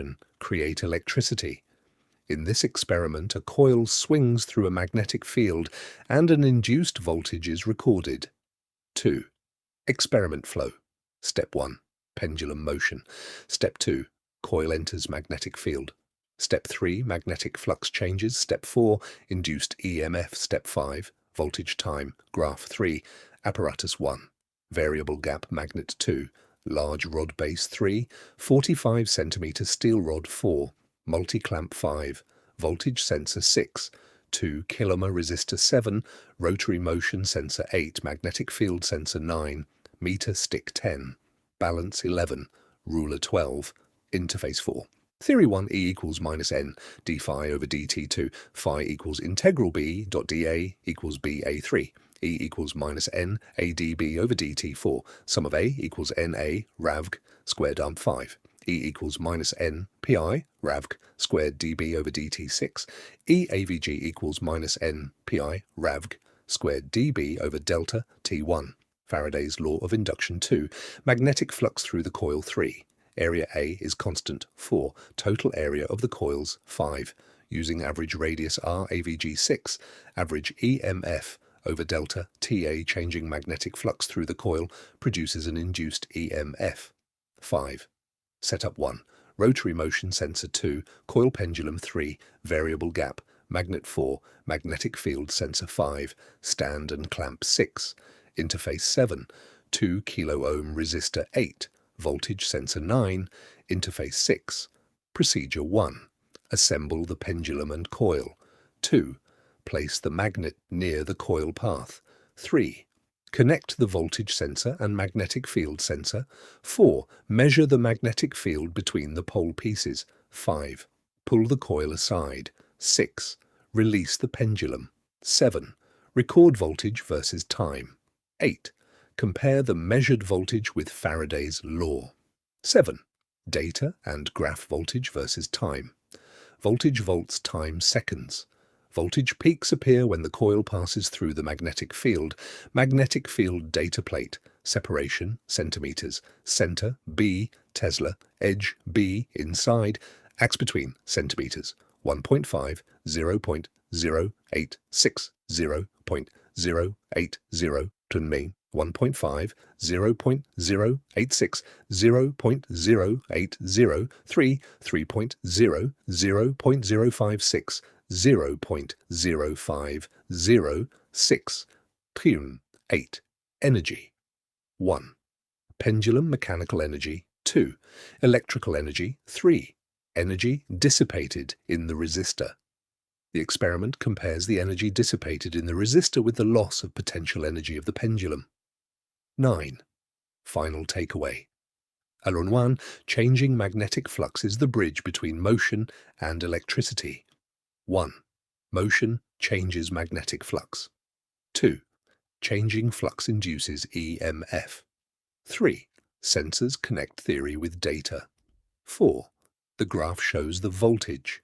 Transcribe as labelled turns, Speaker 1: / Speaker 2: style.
Speaker 1: motion create electricity. In this experiment, a coil swings through a magnetic field and an induced voltage is recorded. 2. Experiment flow. Step 1. Pendulum motion. Step 2. Coil enters magnetic field. Step 3. Magnetic flux changes. Step 4. Induced EMF. Step 5. Voltage time. Graph 3. Apparatus 1. Variable gap magnet 2. Large rod base 3. 45 cm steel rod 4. Multi-clamp 5. Voltage sensor 6. 2 kilometer resistor 7. Rotary motion sensor 8. Magnetic field sensor 9. Meter stick 10. Balance 11. Ruler 12. Interface 4. Theory 1, E equals minus n, d phi over dt 2, phi equals integral b dot dA equals ba3, E equals minus n adb over dt 4, sum of a equals na ravg squared arm 5, E equals minus n pi ravg squared dB over dt 6, E avg equals minus n pi ravg squared dB over delta T1. Faraday's law of induction 2, magnetic flux through the coil 3. Area A is constant 4, total area of the coils 5. Using average radius r avg 6, average EMF over delta TA changing magnetic flux through the coil produces an induced EMF. 5. Setup 1. Rotary motion sensor 2, coil pendulum 3, variable gap, magnet 4, magnetic field sensor 5, stand and clamp 6, interface 7, 2 kilo ohm resistor 8, voltage sensor 9, interface 6. Procedure 1. Assemble the pendulum and coil. 2. Place the magnet near the coil path. 3. Connect the voltage sensor and magnetic field sensor. 4. Measure the magnetic field between the pole pieces. 5. Pull the coil aside. 6. Release the pendulum. 7. Record voltage versus time. 8. Compare the measured voltage with Faraday's law. 7. Data and graph voltage versus time. Voltage volts time seconds. Voltage peaks appear when the coil passes through the magnetic field. Magnetic field data plate. Separation centimeters. Center B Tesla. Edge B inside. Ax between centimeters. 1.5 0.0860 0.080 ton mean. 1.5 0.086 0.080 3 3.0 0.056 0.0506 Tune 8. Energy 1. Pendulum mechanical energy 2. Electrical energy 3. Energy dissipated in the resistor. The experiment compares the energy dissipated in the resistor with the loss of potential energy of the pendulum. 9. Final takeaway. Alone 1. Changing magnetic flux is the bridge between motion and electricity. 1. Motion changes magnetic flux. 2. Changing flux induces EMF. 3. Sensors connect theory with data. 4. The graph shows the voltage.